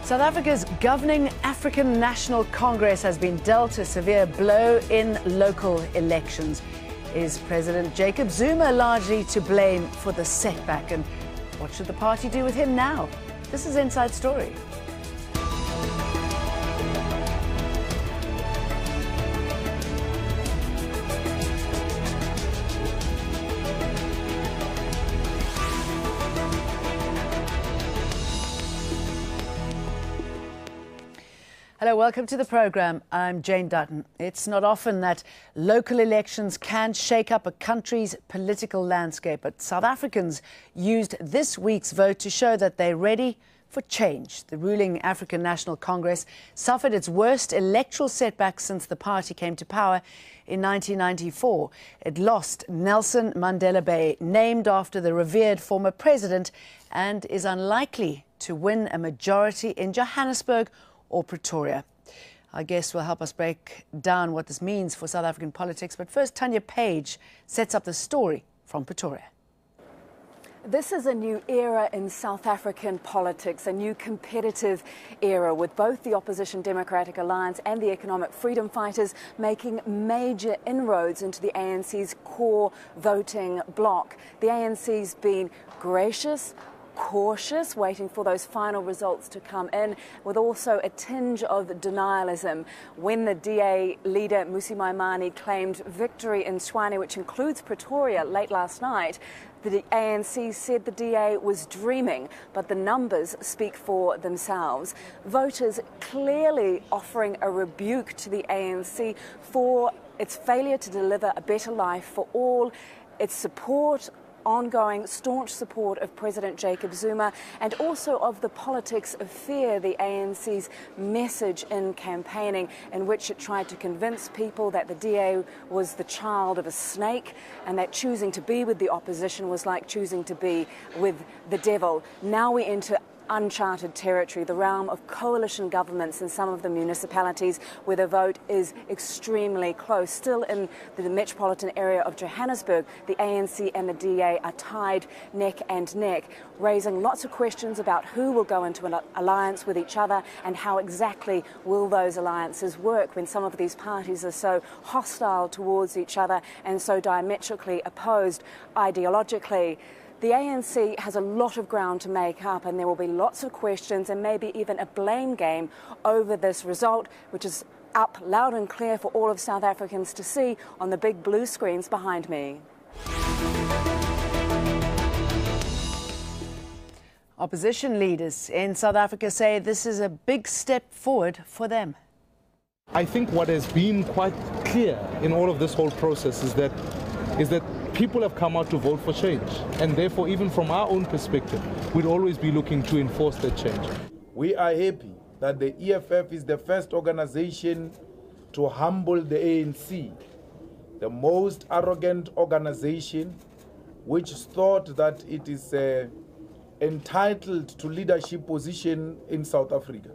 South Africa's governing African National Congress has been dealt a severe blow in local elections. Is President Jacob Zuma largely to blame for the setback? And what should the party do with him now? This is Inside Story. Hello, welcome to the programme. I'm Jane Dutton. It's not often that local elections can shake up a country's political landscape, but South Africans used this week's vote to show that they're ready for change. The ruling African National Congress suffered its worst electoral setback since the party came to power in 1994. It lost Nelson Mandela Bay, named after the revered former president, and is unlikely to win a majority in Johannesburg or Pretoria. Our guest will help us break down what this means for South African politics. But first, Tanya Page sets up the story from Pretoria. This is a new era in South African politics, a new competitive era with both the opposition Democratic Alliance and the economic freedom fighters making major inroads into the ANC's core voting bloc. The ANC's been gracious, cautious, waiting for those final results to come in, with also a tinge of denialism. When the DA leader Mmusi Maimane claimed victory in Tshwane, which includes Pretoria, late last night, the ANC said the DA was dreaming, but the numbers speak for themselves. Voters clearly offering a rebuke to the ANC for its failure to deliver a better life for all, its support, ongoing staunch support of President Jacob Zuma, and also of the politics of fear, the ANC's message in campaigning, in which it tried to convince people that the DA was the child of a snake and that choosing to be with the opposition was like choosing to be with the devil. Now we enter uncharted territory, the realm of coalition governments in some of the municipalities where the vote is extremely close. Still in the metropolitan area of Johannesburg, the ANC and the DA are tied neck and neck, raising lots of questions about who will go into an alliance with each other and how exactly will those alliances work when some of these parties are so hostile towards each other and so diametrically opposed ideologically. The ANC has a lot of ground to make up, and there will be lots of questions and maybe even a blame game over this result, which is up loud and clear for all of South Africans to see on the big blue screens behind me. Opposition leaders in South Africa say this is a big step forward for them. I think what has been quite clear in all of this whole process is that people have come out to vote for change, and therefore, even from our own perspective, we'd always be looking to enforce that change. We are happy that the EFF is the first organization to humble the ANC, the most arrogant organization which thought that it is entitled to leadership position in South Africa.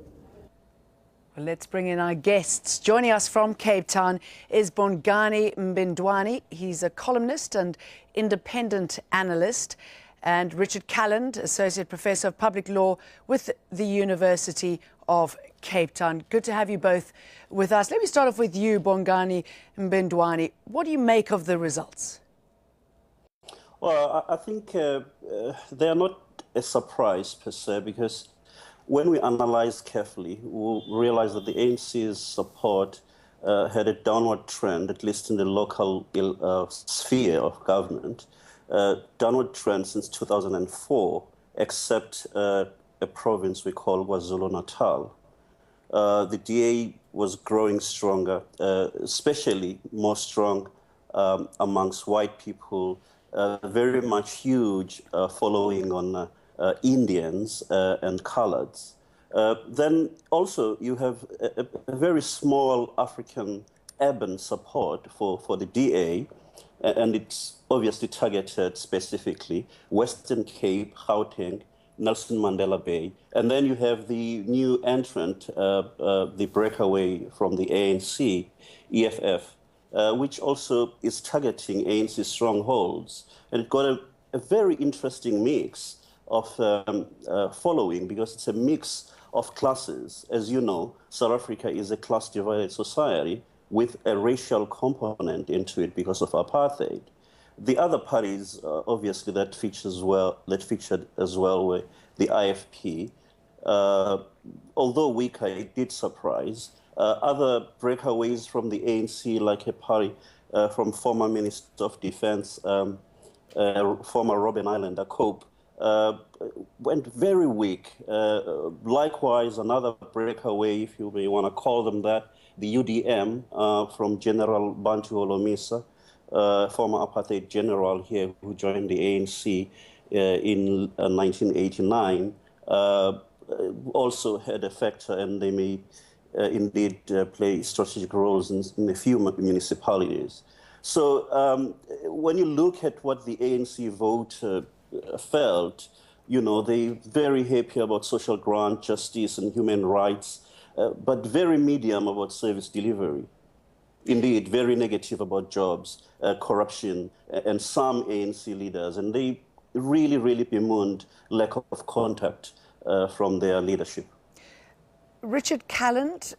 Well, let's bring in our guests. Joining us from Cape Town is Bongani Mbindwane. He's a columnist and independent analyst. And Richard Calland, Associate Professor of Public Law with the University of Cape Town. Good to have you both with us. Let me start off with you, Bongani Mbindwane. What do you make of the results? Well, I think they are not a surprise per se, because when we analyze carefully, we'll realize that the ANC's support had a downward trend, at least in the local sphere of government, downward trend since 2004, except a province we call KwaZulu-Natal. The DA was growing stronger, especially more strong amongst white people, very much huge following on Indians and Collards. Then also you have a very small African urban support for the DA, and it's obviously targeted specifically Western Cape, Gauteng, Nelson Mandela Bay. And then you have the new entrant, the breakaway from the ANC, EFF, which also is targeting ANC strongholds. And it got a very interesting mix of following, because it's a mix of classes. As you know, South Africa is a class-divided society with a racial component into it because of apartheid. The other parties, obviously, that featured as well were the IFP. Although weaker, it did surprise. Other breakaways from the ANC, like a party from former Minister of Defense, former Robben Islander Cope, went very weak. Likewise, another breakaway, if you may want to call them that, the UDM from General Bantu Holomisa, former apartheid general here who joined the ANC in 1989, also had a factor, and they may indeed play strategic roles in a few municipalities. So when you look at what the ANC vote felt, you know, they're very happy about social grant, justice, and human rights, but very medium about service delivery. Indeed, very negative about jobs, corruption, and some ANC leaders. And they really, really bemoaned lack of contact from their leadership. Richard Calland,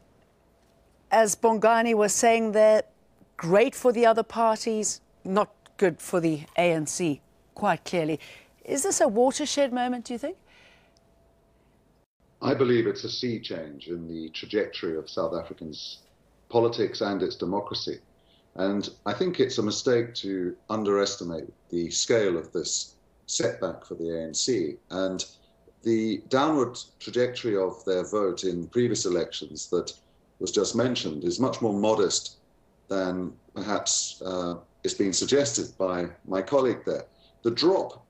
as Bongani was saying there, great for the other parties, not good for the ANC, quite clearly. Is this a watershed moment, do you think? I believe it's a sea change in the trajectory of South Africans' politics and its democracy. And I think it's a mistake to underestimate the scale of this setback for the ANC. And the downward trajectory of their vote in previous elections that was just mentioned is much more modest than perhaps is being suggested by my colleague there. The drop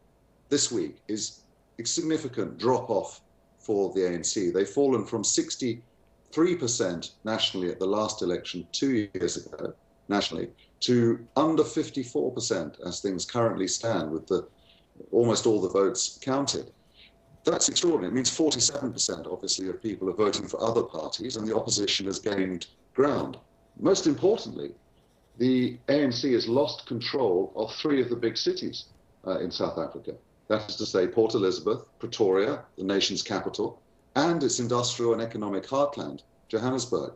this week is a significant drop-off for the ANC. They've fallen from 63% nationally at the last election 2 years ago, nationally, to under 54% as things currently stand, with almost all the votes counted. That's extraordinary. It means 47%, obviously, of people are voting for other parties, and the opposition has gained ground. Most importantly, the ANC has lost control of 3 of the big cities in South Africa. That is to say, Port Elizabeth, Pretoria, the nation's capital, and its industrial and economic heartland, Johannesburg.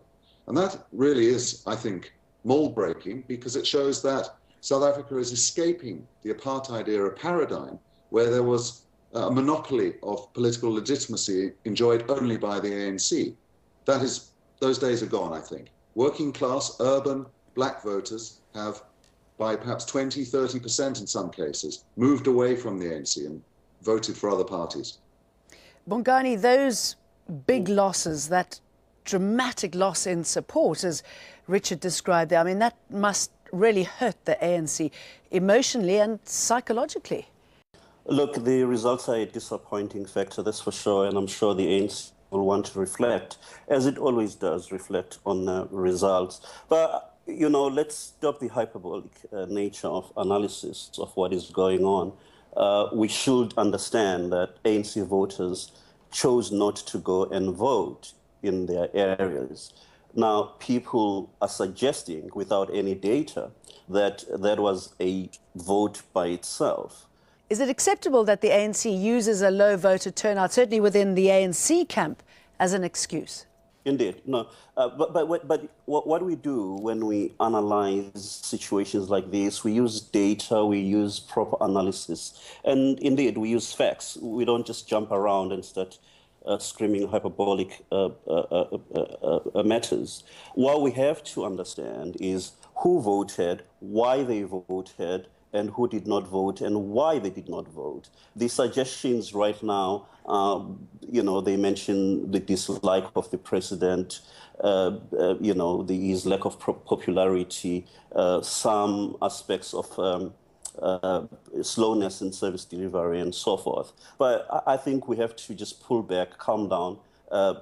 And that really is, I think, mold-breaking, because it shows that South Africa is escaping the apartheid era paradigm where there was a monopoly of political legitimacy enjoyed only by the ANC. Those days are gone, I think. Working class, urban, black voters have, by perhaps 20, 30% in some cases, moved away from the ANC and voted for other parties. Bongani, those big losses, that dramatic loss in support, as Richard described there, I mean, that must really hurt the ANC emotionally and psychologically. Look, the results are a disappointing factor, that's for sure, and I'm sure the ANC will want to reflect, as it always does, reflect on results. But you know, let's stop the hyperbolic nature of analysis of what is going on. We should understand that ANC voters chose not to go and vote in their areas. Now, people are suggesting, without any data, that that was a vote by itself. Is it acceptable that the ANC uses a low voter turnout, certainly within the ANC camp, as an excuse? Indeed, no. But what we do when we analyze situations like this, we use data, we use proper analysis, and indeed we use facts. We don't just jump around and start screaming hyperbolic matters. What we have to understand is who voted, why they voted, and who did not vote and why they did not vote. The suggestions right now, you know, they mention the dislike of the president, you know, his lack of popularity, some aspects of slowness in service delivery and so forth. But I think we have to just pull back, calm down,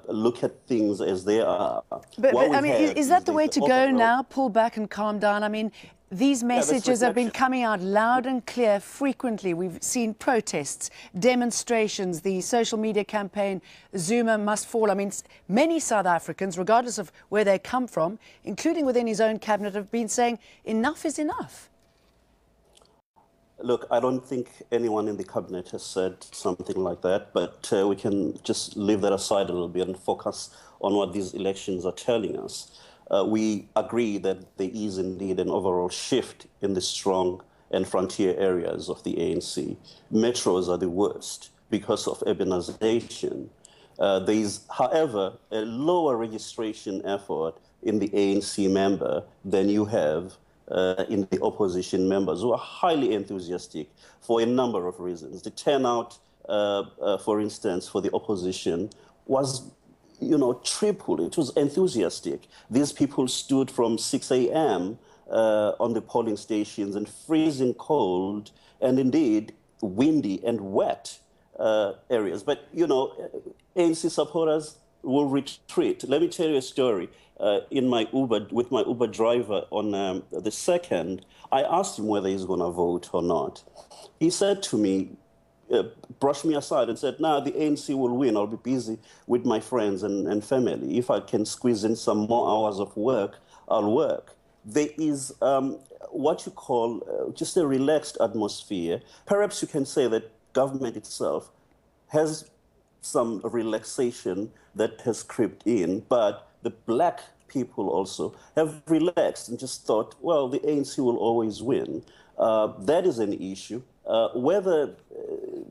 look at things as they are. But I mean, is that the way to go now, pull back and calm down? I mean, these messages have been coming out loud and clear frequently. We've seen protests, demonstrations, the social media campaign, Zuma must fall. I mean, many South Africans, regardless of where they come from, including within his own cabinet, have been saying enough is enough. Look, I don't think anyone in the cabinet has said something like that, but we can just leave that aside a little bit and focus on what these elections are telling us. We agree that there is indeed an overall shift in the strong and frontier areas of the ANC. Metros are the worst because of urbanization. There is, however, a lower registration effort in the ANC member than you have in the opposition members, who are highly enthusiastic for a number of reasons. The turnout, for instance, for the opposition was, triple. It was enthusiastic. These people stood from 6 a.m. On the polling stations in freezing cold and indeed windy and wet areas. But, ANC supporters will retreat. Let me tell you a story. In my Uber, with my Uber driver on the 2nd, I asked him whether he's going to vote or not. He said to me, brushed me aside and said, "No, the ANC will win. I'll be busy with my friends and family. If I can squeeze in some more hours of work, I'll work." There is what you call just a relaxed atmosphere. Perhaps you can say that government itself has some relaxation that has crept in, but the black people also have relaxed and just thought, well, the ANC will always win. That is an issue. Whether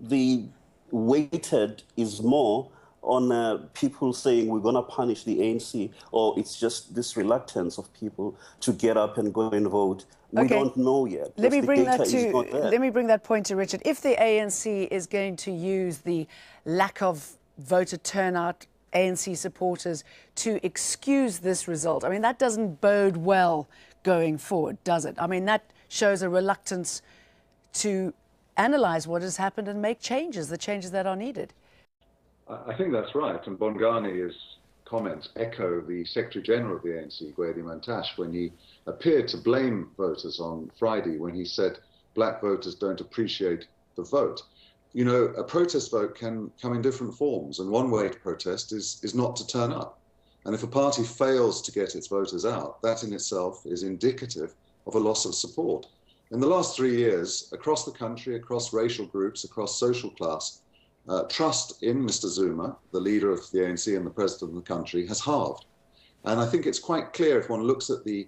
the weighted is more on people saying we're going to punish the ANC, or it's just this reluctance of people to get up and go and vote, we don't know yet. Let me bring that point to Richard. If the ANC is going to use the lack of voter turnout, ANC supporters, to excuse this result, I mean, that doesn't bode well going forward, does it? I mean, that shows a reluctance to analyse what has happened and make changes, the changes that are needed. I think that's right. And Bongani's comments echo the Secretary General of the ANC, Gwede Mantashe, when he appeared to blame voters on Friday when he said black voters don't appreciate the vote. You know, a protest vote can come in different forms, and one way to protest is not to turn up. And if a party fails to get its voters out, that in itself is indicative of a loss of support. In the last 3 years, across the country, across racial groups, across social class, trust in Mr. Zuma, the leader of the ANC and the president of the country, has halved. And I think it's quite clear if one looks at the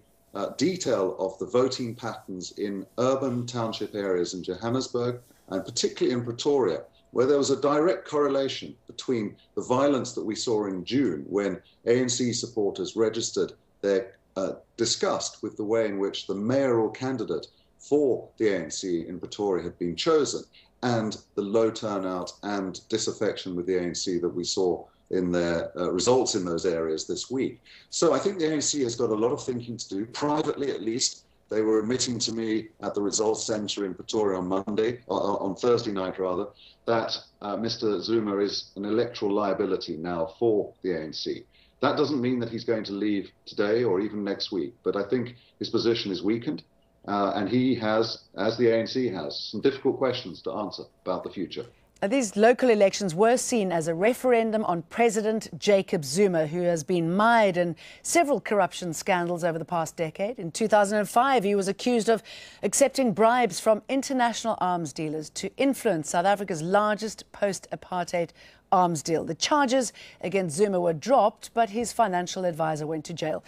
detail of the voting patterns in urban township areas in Johannesburg, and particularly in Pretoria, where there was a direct correlation between the violence that we saw in June when ANC supporters registered their disgust with the way in which the mayoral candidate for the ANC in Pretoria had been chosen, and the low turnout and disaffection with the ANC that we saw in their results in those areas this week. So I think the ANC has got a lot of thinking to do, privately at least. They were admitting to me at the results centre in Pretoria on Thursday night rather, that Mr. Zuma is an electoral liability now for the ANC. That doesn't mean that he's going to leave today or even next week, but I think his position is weakened. And he has, as the ANC has, some difficult questions to answer about the future. These local elections were seen as a referendum on President Jacob Zuma, who has been mired in several corruption scandals over the past decade. In 2005, he was accused of accepting bribes from international arms dealers to influence South Africa's largest post-apartheid arms deal. The charges against Zuma were dropped, but his financial advisor went to jail.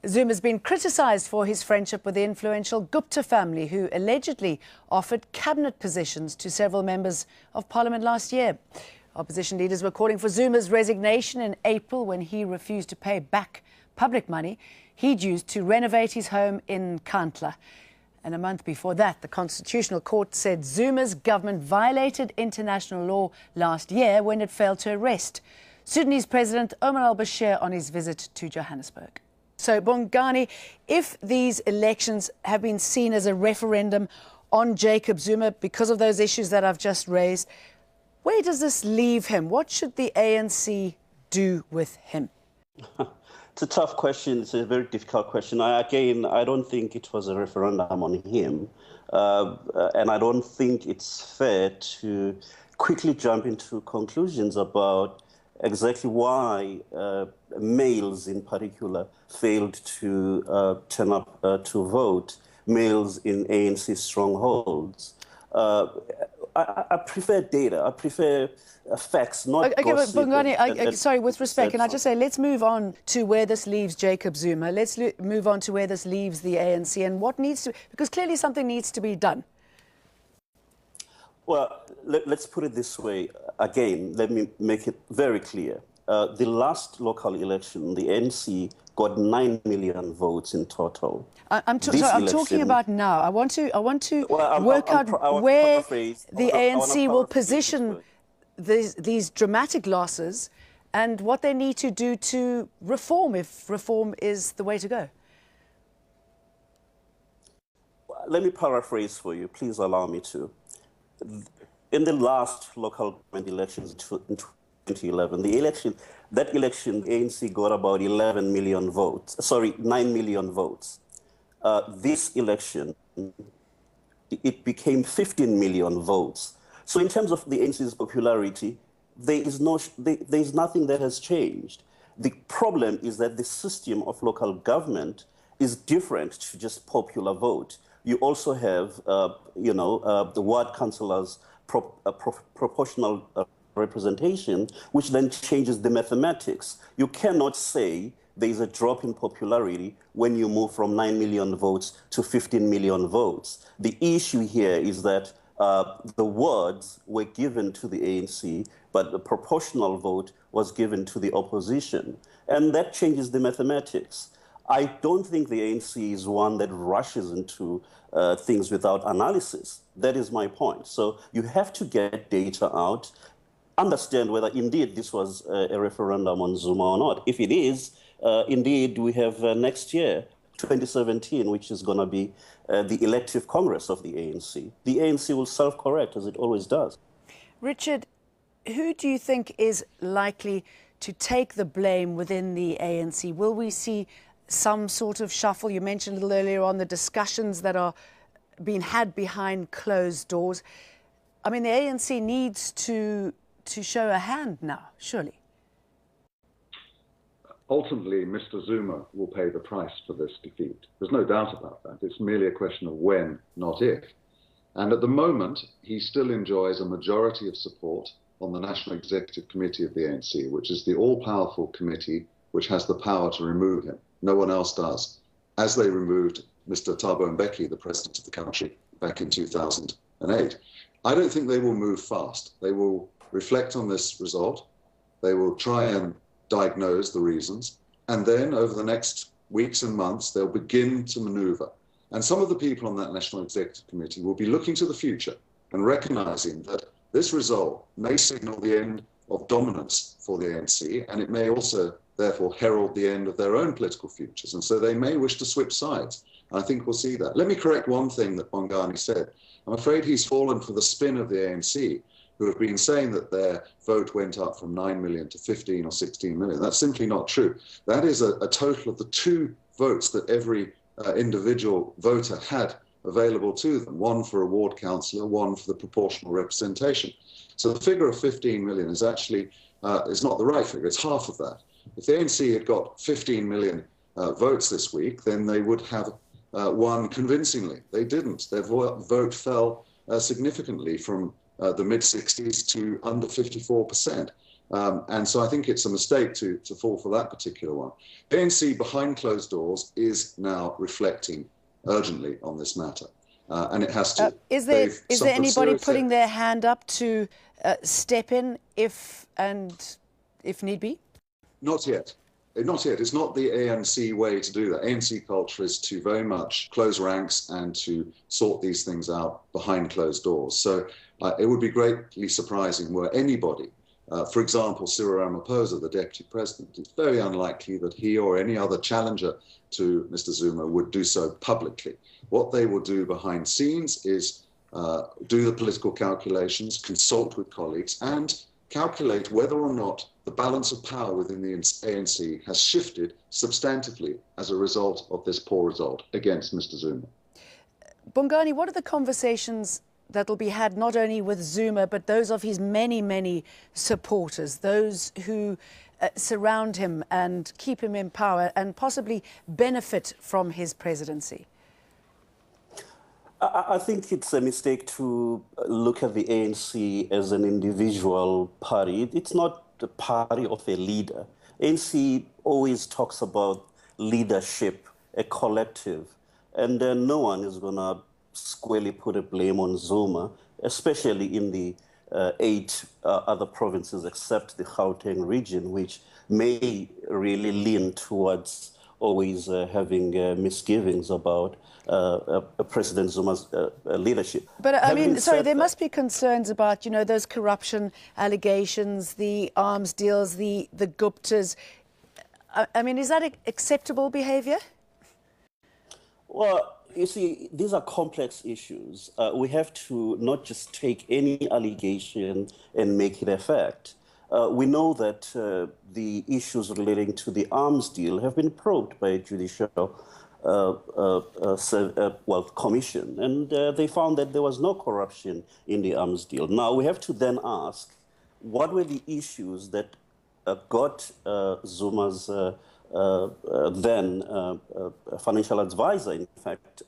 Zuma's been criticised for his friendship with the influential Gupta family, who allegedly offered cabinet positions to several members of parliament last year. Opposition leaders were calling for Zuma's resignation in April when he refused to pay back public money he'd used to renovate his home in Kantla. And a month before that, the Constitutional Court said Zuma's government violated international law last year when it failed to arrest Sudanese President Omar al-Bashir on his visit to Johannesburg. So, Bongani, if these elections have been seen as a referendum on Jacob Zuma because of those issues that I've just raised, where does this leave him? What should the ANC do with him? It's a tough question. It's a very difficult question. I don't think it was a referendum on him. And I don't think it's fair to quickly jump into conclusions about exactly why males in particular failed to turn up to vote, males in ANC strongholds. I prefer data. I prefer facts, not okay, but gossip. Bongani, sorry, with respect, can I just say, let's move on to where this leaves Jacob Zuma. Let's move on to where this leaves the ANC and what needs to, because clearly something needs to be done. Well, let's put it this way. Again, let me make it very clear. The last local election, the ANC got 9 million votes in total. I'm talking about now. I want to work out where the ANC will position these dramatic losses and what they need to do to reform, if reform is the way to go. Let me paraphrase for you. Please allow me to. In the last local government elections in 2011, that election, the ANC got about 11 million votes. Sorry, 9 million votes. This election, it became 15 million votes. So in terms of the ANC's popularity, there is nothing that has changed. The problem is that the system of local government is different to just popular vote. You also have, the ward councillors' proportional representation, which then changes the mathematics. You cannot say there is a drop in popularity when you move from 9 million votes to 15 million votes. The issue here is that the wards were given to the ANC, but the proportional vote was given to the opposition. And that changes the mathematics. I don't think the ANC is one that rushes into things without analysis. That is my point. So you have to get data out, understand whether indeed this was a referendum on Zuma or not. If it is, indeed, we have next year, 2017, which is going to be the elective Congress of the ANC. The ANC will self-correct, as it always does. Richard, who do you think is likely to take the blame within the ANC? Will we see some sort of shuffle? You mentioned a little earlier on the discussions that are being had behind closed doors. I mean, the ANC needs to show a hand now, surely. Ultimately, Mr. Zuma will pay the price for this defeat. There's no doubt about that. It's merely a question of when, not if. And at the moment, he still enjoys a majority of support on the National Executive Committee of the ANC, which is the all-powerful committee which has the power to remove him. No one else does. As they removed Mr. Thabo Mbeki, the president of the country, back in 2008. I don't think they will move fast. They will reflect on this result. They will try and diagnose the reasons. And then over the next weeks and months, they'll begin to maneuver. And some of the people on that National Executive Committee will be looking to the future and recognizing that this result may signal the end of dominance for the ANC, and it may also therefore herald the end of their own political futures. And so they may wish to switch sides. And I think we'll see that. Let me correct one thing that Bongani said. I'm afraid he's fallen for the spin of the ANC, who have been saying that their vote went up from 9 million to 15 or 16 million. That's simply not true. That is a total of the 2 votes that every individual voter had available to them, one for a ward councillor, one for the proportional representation. So the figure of 15 million is actually is not the right figure. It's half of that. If the ANC had got 15 million votes this week, then they would have won convincingly. They didn't. Their vote fell significantly from the mid-60s to under 54%. And so I think it's a mistake to fall for that particular one. ANC behind closed doors is now reflecting urgently on this matter. And it has to. Is there anybody putting their hand up to step in if need be? Not yet. Not yet. It's not the ANC way to do that. ANC culture is to very much close ranks and to sort these things out behind closed doors. So it would be greatly surprising were anybody, for example, Cyril Ramaphosa, the deputy president, it's very unlikely that he or any other challenger to Mr. Zuma would do so publicly. What they will do behind scenes is do the political calculations, consult with colleagues, and calculate whether or not the balance of power within the ANC has shifted substantively as a result of this poor result against Mr. Zuma. Bongani, what are the conversations that will be had not only with Zuma, but those of his many, many supporters, those who surround him and keep him in power and possibly benefit from his presidency? I think it's a mistake to look at the ANC as an individual party. It's not the party of a leader. ANC always talks about leadership, a collective, and no one is going to squarely put a blame on Zuma, especially in the 8 other provinces except the Gauteng region, which may really lean towards always having misgivings about President Zuma's leadership. But I mean, sorry, there must be concerns about, you know, those corruption allegations, the arms deals, the Guptas. I mean, is that acceptable behavior? Well, you see, these are complex issues. We have to not just take any allegation and make it a fact. We know that the issues relating to the arms deal have been probed by a judicial commission, and they found that there was no corruption in the arms deal. Now, we have to then ask, what were the issues that got Zuma's then financial advisor, in fact,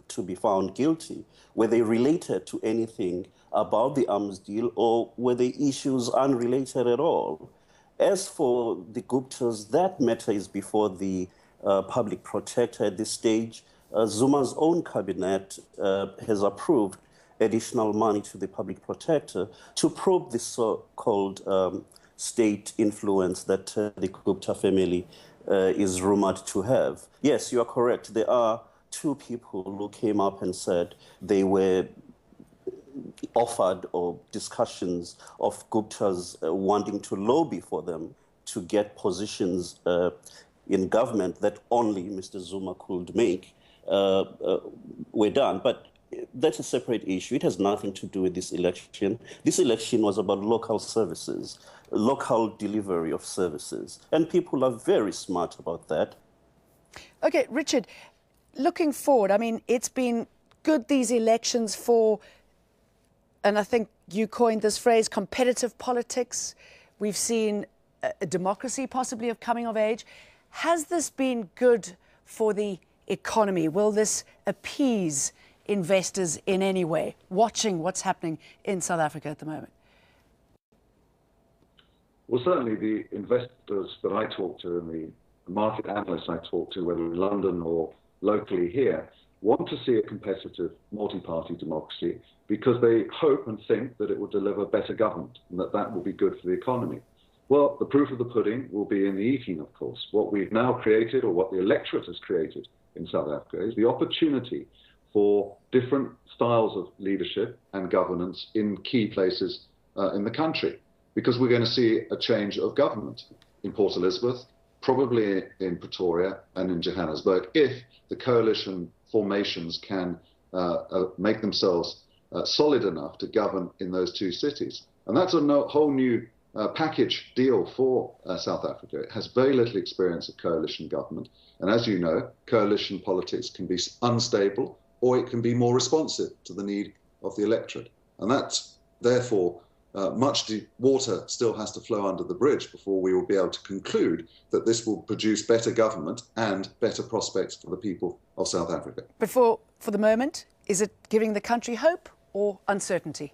to be found guilty? Were they related to anything about the arms deal, or were they issues unrelated at all? As for the Guptas, that matter is before the public protector at this stage. Zuma's own cabinet has approved additional money to the public protector to probe the so-called state influence that the Gupta family is rumored to have. Yes, you are correct. There are 2 people who came up and said they were offered or discussions of Guptas wanting to lobby for them to get positions in government that only Mr. Zuma could make were done. But that's a separate issue. It has nothing to do with this election. This election was about local services, local delivery of services. And people are very smart about that. OK, Richard, looking forward, I mean, it's been good, these elections, for, and I think you coined this phrase, competitive politics. We've seen a democracy possibly of coming of age. Has this been good for the economy? Will this appease investors in any way, watching what's happening in South Africa at the moment? Well, certainly the investors that I talk to and the market analysts I talk to, whether in London or locally here, want to see a competitive multi-party democracy because they hope and think that it will deliver better government and that will be good for the economy. Well, the proof of the pudding will be in the eating, of course. What we've now created, or what the electorate has created in South Africa, is the opportunity for different styles of leadership and governance in key places in the country, because we're going to see a change of government in Port Elizabeth, probably in Pretoria and in Johannesburg, if the coalition formations can make themselves solid enough to govern in those 2 cities. And that's a whole new package deal for South Africa. It has very little experience of coalition government. And as you know, coalition politics can be unstable, or it can be more responsive to the need of the electorate. And that's, therefore, much water still has to flow under the bridge before we will be able to conclude that this will produce better government and better prospects for the people of South Africa. But for the moment, is it giving the country hope or uncertainty?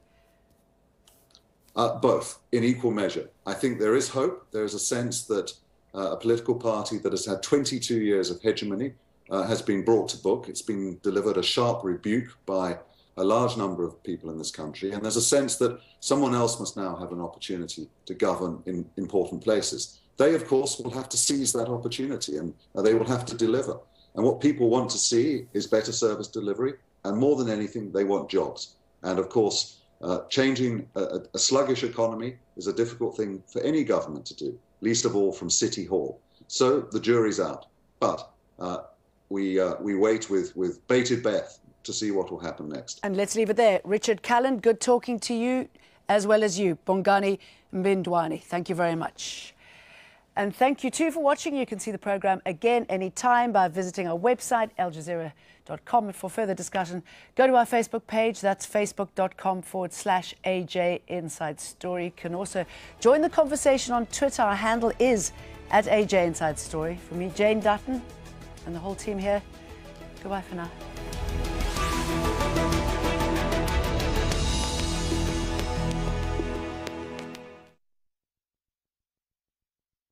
Both, in equal measure. I think there is hope. There is a sense that a political party that has had 22 years of hegemony has been brought to book. It's been delivered a sharp rebuke by a large number of people in this country. And there's a sense that someone else must now have an opportunity to govern in important places. They, of course, will have to seize that opportunity and they will have to deliver. And what people want to see is better service delivery. And more than anything, they want jobs. And of course, changing a sluggish economy is a difficult thing for any government to do, least of all from City Hall. So the jury's out. But we wait with bated breath to see what will happen next. And let's leave it there. Richard Calland, good talking to you, as well as you. Bongani Mbindwane, thank you very much. And thank you too for watching. You can see the programme again anytime by visiting our website, aljazeera.com. And for further discussion, go to our Facebook page. That's facebook.com/AJ Inside Story. You can also join the conversation on Twitter. Our handle is @AJ Inside Story. For me, Jane Dutton, and the whole team here, goodbye for now.